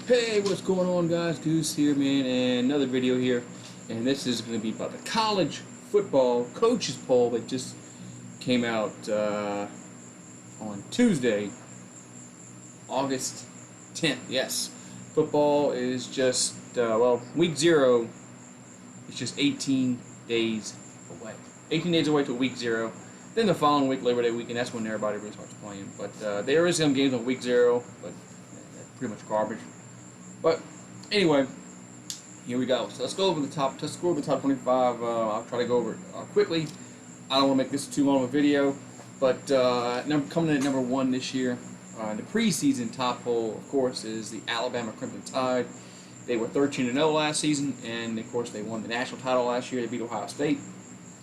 Hey, what's going on, guys? Goose here, man, and another video here. And this is going to be about the college football coaches poll that just came out on Tuesday, August 10th. Yes, football is just, well, week 0 is just 18 days away. 18 days away to week 0. Then the following week, Labor Day weekend, that's when everybody really starts playing. But there is some games on week 0, but that's pretty much garbage. But anyway, here we go. So let's go over the top. Let's go over the top 25. I'll try to go over it quickly. I don't want to make this too long of a video. But coming in at number 1 this year, the preseason top poll, of course, is the Alabama Crimson Tide. They were 13-0 last season, and of course they won the national title last year. They beat Ohio State.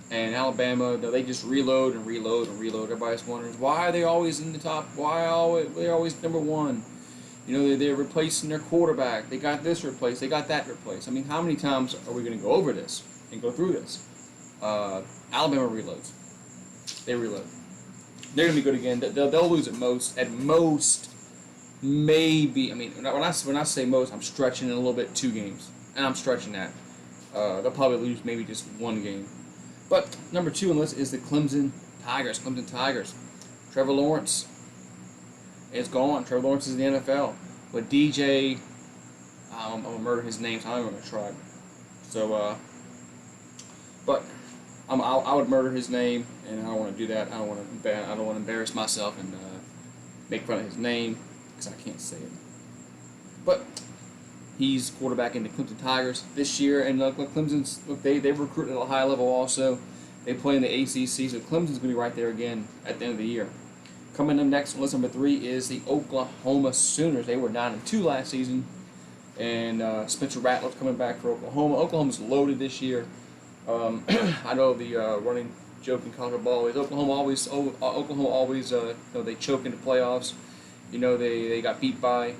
And Alabama, they just reload and reload and reload. Everybody's wondering, why are they always in the top? Why are they always number 1? You know, they're replacing their quarterback. They got this replaced. They got that replaced. I mean, how many times are we going to go over this and go through this? Alabama reloads. They reload. They're going to be good again. They'll lose at most. At most, maybe. I mean, when I say most, I'm stretching it a little bit. 2 games, and I'm stretching that. They'll probably lose maybe just 1 game. But number 2 on the list is the Clemson Tigers. Clemson Tigers. Trevor Lawrence is gone. Trevor Lawrence is in the NFL. But DJ, I'm going to murder his name, so I'm not even going to try. So, but I would murder his name, and I don't want to do that. I don't want to embarrass myself and make fun of his name, because I can't say it. But he's quarterback in the Clemson Tigers this year, and Clemson's, they've recruited at a high level also. They play in the ACC, so Clemson's going to be right there again at the end of the year. Coming up next on list number 3 is the Oklahoma Sooners. They were 9-2 last season, and Spencer Rattler's coming back for Oklahoma. Oklahoma's loaded this year. I know the running joke in college ball is Oklahoma always they choke in the playoffs. You know, they got beat by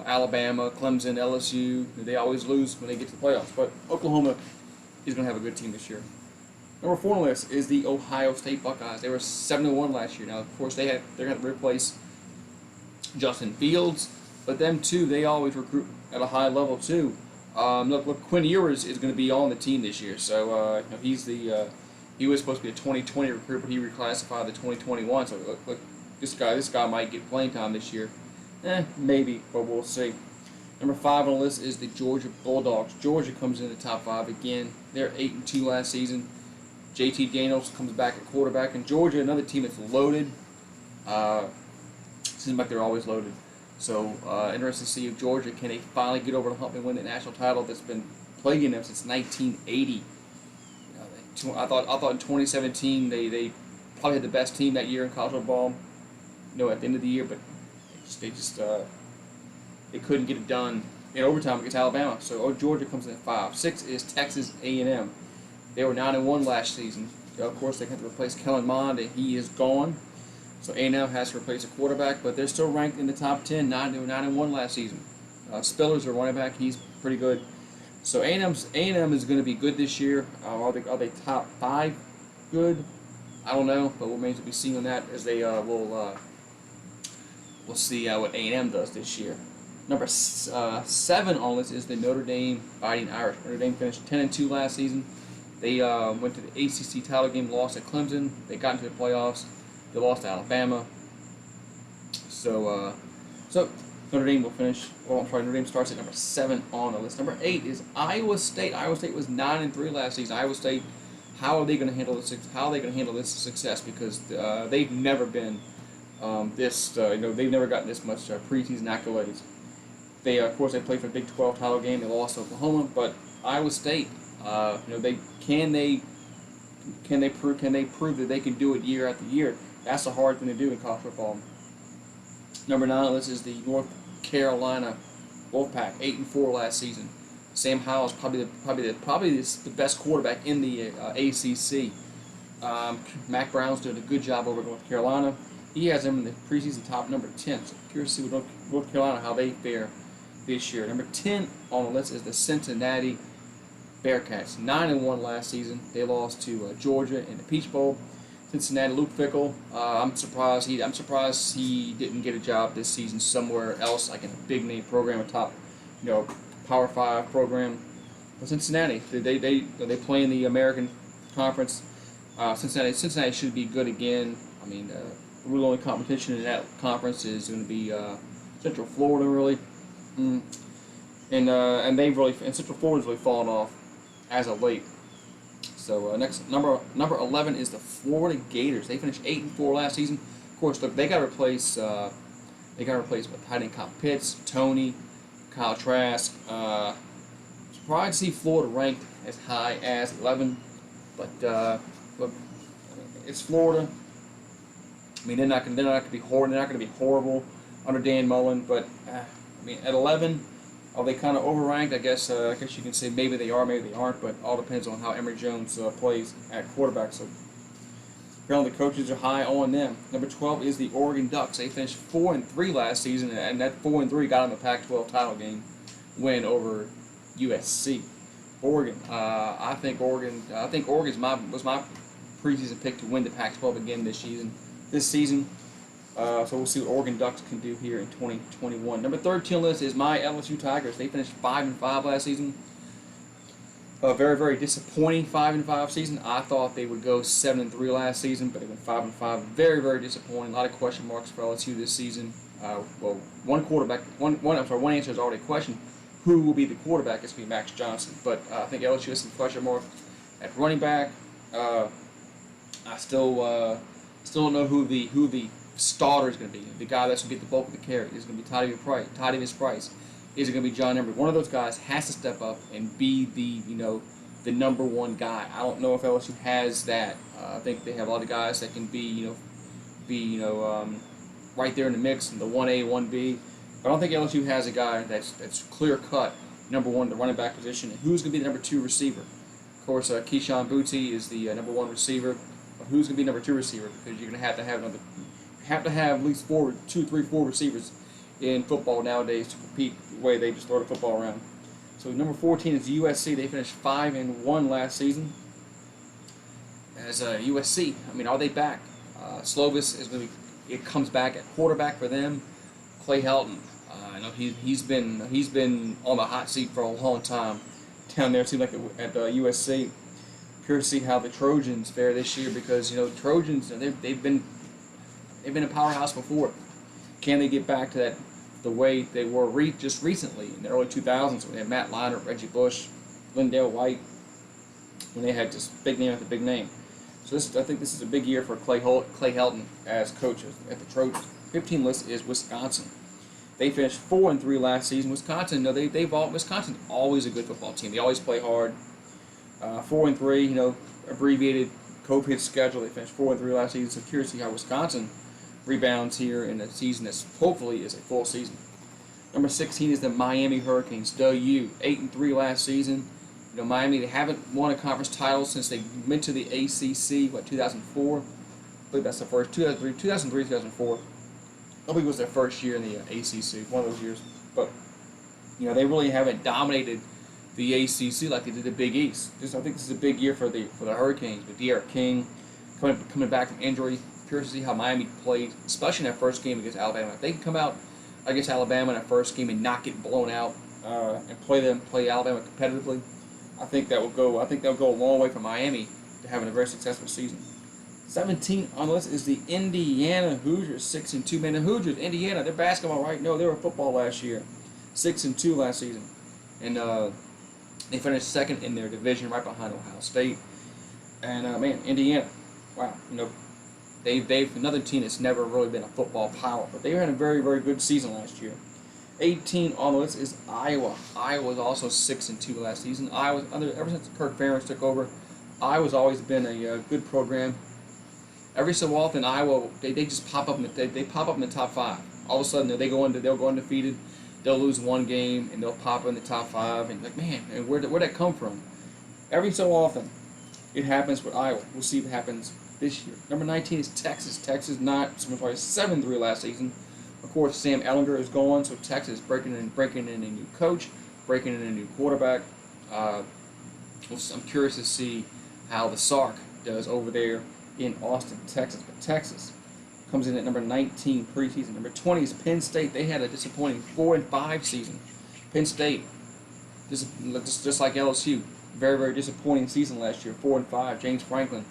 Alabama, Clemson, LSU. They always lose when they get to the playoffs. But Oklahoma is going to have a good team this year. Number 4 on the list is the Ohio State Buckeyes. They were 7-1 last year. Now, of course, they're going to replace Justin Fields, but them too, they always recruit at a high level too. Look, Quinn Ewers is going to be on the team this year. So he was supposed to be a 2020 recruit, but he reclassified the 2021. So look, this guy might get playing time this year. Maybe, but we'll see. Number 5 on the list is the Georgia Bulldogs. Georgia comes in the top 5 again. They're 8-2 last season. JT Daniels comes back at quarterback, and Georgia, another team that's loaded. Seems like they're always loaded. So interesting to see if Georgia can they finally get over the hump and win the national title that's been plaguing them since 1980. I thought in 2017 they probably had the best team that year in college football. You know, at the end of the year, but they couldn't get it done in overtime against Alabama. So Georgia comes in at 5. 6 is Texas A&M. They were 9-1 last season. Of course, they had to replace Kellen Mond, and he is gone. So A&M has to replace a quarterback, but they're still ranked in the top 10. They were 9-1 last season. Spiller's their running back. He's pretty good. So A&M is going to be good this year. Are they top 5 good? I don't know, but we'll maybe be seeing on that as they we'll see what A&M does this year. Number 7 on this is the Notre Dame Fighting Irish. Notre Dame finished 10-2 last season. They went to the ACC title game, lost at Clemson. They got into the playoffs. They lost to Alabama. So Notre Dame will finish. Well, I'm sorry, Notre Dame starts at number 7 on the list. Number 8 is Iowa State. Iowa State was 9-3 last season. Iowa State, how are they going to handle this? How are they going to handle this success? Because they've never been they've never gotten this much preseason accolades. They of course they played for the Big 12 title game. They lost to Oklahoma, but Iowa State. Can they prove that they can do it year after year? That's a hard thing to do in college football. Number 9 on this is the North Carolina Wolfpack, 8-4 last season. Sam Howell's probably the best quarterback in the ACC. Mac Brown's doing a good job over at North Carolina. He has them in the preseason top number 10. So curious to see with North Carolina how they fare this year. Number 10 on the list is the Cincinnati Bearcats. 9-1 last season. They lost to Georgia in the Peach Bowl. Cincinnati, Luke Fickell. I'm surprised he didn't get a job this season somewhere else, like in a big name program, a top Power 5 program. But Cincinnati, they play in the American Conference. Cincinnati should be good again. I mean, the real only competition in that conference is going to be Central Florida, really. And Central Florida's really fallen off as of late. So next number 11 is the Florida Gators. They finished 8-4 last season. Of course, look, they got to replace with tight end Kyle Pitts, Tony, Kyle Trask. Surprised to see Florida ranked as high as 11, but look, it's Florida. I mean, they're not going to be horrible under Dan Mullen, but I mean, at 11. Are they kind of overranked? I guess you can say maybe they are, maybe they aren't, but all depends on how Emory Jones plays at quarterback. So apparently the coaches are high on them. Number 12 is the Oregon Ducks. They finished 4-3 last season, and that 4-3 got them a Pac-12 title game win over USC. Oregon. I think Oregon was my preseason pick to win the Pac-12 again this season. So we'll see what Oregon Ducks can do here in 2021. Number 13 on the list is my Lsu Tigers. They finished 5-5 last season. A very, very disappointing 5-5 season. I thought they would go 7-3 last season, but they went 5-5. Very, very disappointing. A lot of question marks for LSU this season. Well, one answer is already a question. Who will be the quarterback? It's going to be Max Johnson. But I think LSU has some question marks at running back. I still don't know who the starter is going to be. The guy that's going to get the bulk of the carry is going to be Tydius Price. Is it going to be John Emery? One of those guys has to step up and be the number one guy. I don't know if LSU has that. I think they have a lot of guys that can be right there in the mix in the 1A, 1B. But I don't think LSU has a guy that's clear cut number one, the running back position. And who's going to be the number 2 receiver? Of course, Keyshawn Booty is the number 1 receiver. But who's going to be number 2 receiver? Because you're going to have to have at least 4 receivers in football nowadays to compete the way they just throw the football around. So number 14 is USC. They finished 5-1 last season. As USC, I mean, are they back? Slovis is going to be. It comes back at quarterback for them. Clay Helton. I know he's been on the hot seat for a long time down there. It seems like at USC. Curious to see how the Trojans fare this year because Trojans they've been a powerhouse before. Can they get back to the way they were just recently in the early 2000s when they had Matt Leinart, Reggie Bush, Lindale White, when they had just big name after big name. So I think this is a big year for Clay Helton as coach at the Trojans. 15 list is Wisconsin. They finished 4-3 last season. Wisconsin's always a good football team. They always play hard. 4-3, abbreviated COVID schedule. They finished 4-3 last season. So curious to see how Wisconsin rebounds here in a season that hopefully is a full season. Number 16 is the Miami Hurricanes. The U, 8-3 last season. Miami, they haven't won a conference title since they went to the ACC, 2004? I believe that's the first, 2003, 2004. I believe it was their first year in the ACC, one of those years. But, they really haven't dominated the ACC like they did the Big East. I think this is a big year for the Hurricanes with De'Aaron King coming back from injury. Curious to see how Miami played, especially in that first game against Alabama. If they can come out against Alabama in that first game and not get blown out and play Alabama competitively, I think that'll go a long way for Miami to having a very successful season. 17 on the list is the Indiana Hoosiers, 6-2. Man, the Hoosiers, Indiana, they're basketball, right? No, they were football last year, 6-2 last season, and they finished second in their division, right behind Ohio State. And man, Indiana, wow, they've another team that's never really been a football power, but they had a very, very good season last year. 18 on the list is Iowa. Iowa was also 6-2 last season. Ever since Kirk Ferentz took over, Iowa's always been a good program. Every so often, Iowa they just pop up in the top 5. All of a sudden, they'll go undefeated. They'll lose one game and they'll pop in the top 5. And man, where'd that come from? Every so often, it happens with Iowa. We'll see what happens this year. Number 19 is Texas. Texas not so much like 7-3 last season. Of course, Sam Ehlinger is gone, so Texas breaking in a new coach, breaking in a new quarterback. I'm curious to see how the Sark does over there in Austin, Texas. But Texas comes in at number 19 preseason. Number 20 is Penn State. They had a disappointing 4-5 season. Penn State, just like LSU, very, very disappointing season last year, 4-5. James Franklin,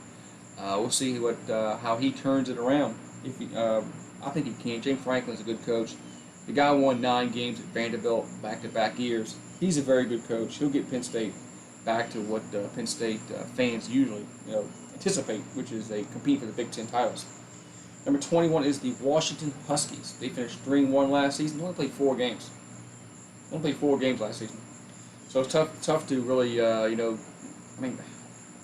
we'll see how he turns it around. If he, I think he can. James Franklin's a good coach. The guy won 9 games at Vanderbilt back-to-back years. He's a very good coach. He'll get Penn State back to what Penn State fans usually anticipate, which is they compete for the Big Ten titles. Number 21 is the Washington Huskies. They finished 3-1 last season. They only played 4 games. Only played 4 games last season. So it's tough to really, I mean,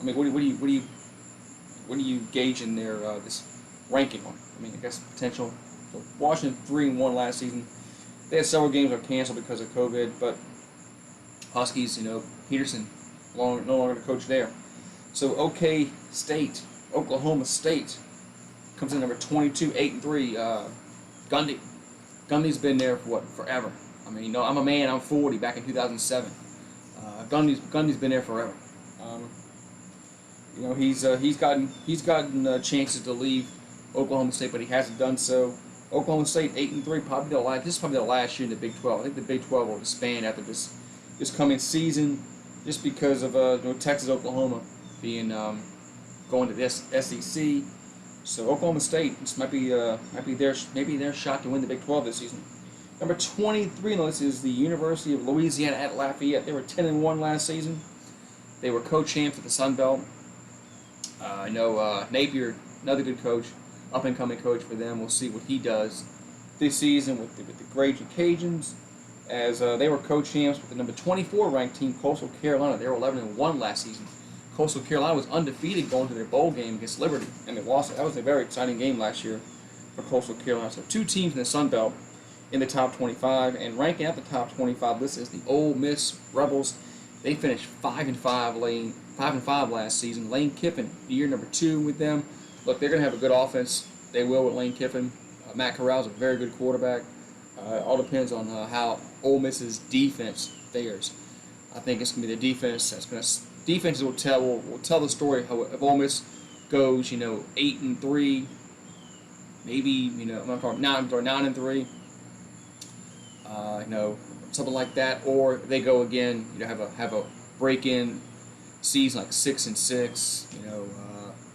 what do you gauge in their this ranking on? I mean, I guess potential. So Washington 3-1 last season. They had several games that were canceled because of COVID, but Huskies, Peterson no longer the coach there. So Oklahoma State comes in number 22, 8-3. Gundy's been there for forever. I mean, I'm a man. I'm 40. Back in 2007, Gundy's been there forever. He's gotten chances to leave Oklahoma State, but he hasn't done so. Oklahoma State 8-3. This is probably the last year in the Big 12. I think the Big 12 will disband after this coming season, just because of Texas, Oklahoma being going to the SEC. So Oklahoma State, this might be their shot to win the Big 12 this season. Number 23 on the list is the University of Louisiana at Lafayette. They were 10-1 last season. They were co-champs of the Sun Belt. I know Napier, another good coach, up-and-coming coach for them. We'll see what he does this season with the Raging Cajuns, as they were co-champs with the number 24 ranked team, Coastal Carolina. They were 11-1 last season. Coastal Carolina was undefeated going to their bowl game against Liberty, and they lost it. That was a very exciting game last year for Coastal Carolina. So 2 teams in the Sun Belt in the top 25, and ranking at the top 25 list is the Ole Miss Rebels. They finished 5-5 last season. Lane Kiffin, year number 2 with them. Look, they're going to have a good offense. They will with Lane Kiffin. Matt Corral's a very good quarterback. All depends on how Ole Miss's defense fares. I think it's going to be the defense that's going to. Defenses will tell the story how if Ole Miss goes 8-3, maybe I'm not talking 9-3, something like that, or if they go again, have a break-in season like 6-6,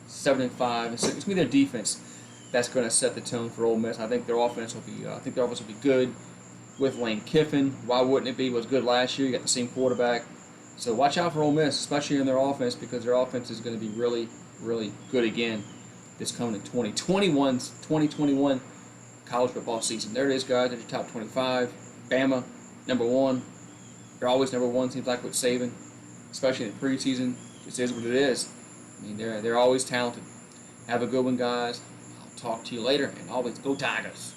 7-5. It's going to be their defense that's going to set the tone for Ole Miss. I think their offense will be good with Lane Kiffin. Why wouldn't it be? It was good last year. You got the same quarterback. So watch out for Ole Miss, especially in their offense, because their offense is going to be really, really good again this coming 2021 college football season. There it is, guys. There's your top 25. Bama, number 1. They're always number 1, seems like, with Saban, especially in the preseason. Just is what it is. I mean, they're always talented. Have a good one, guys. I'll talk to you later, and always go Tigers.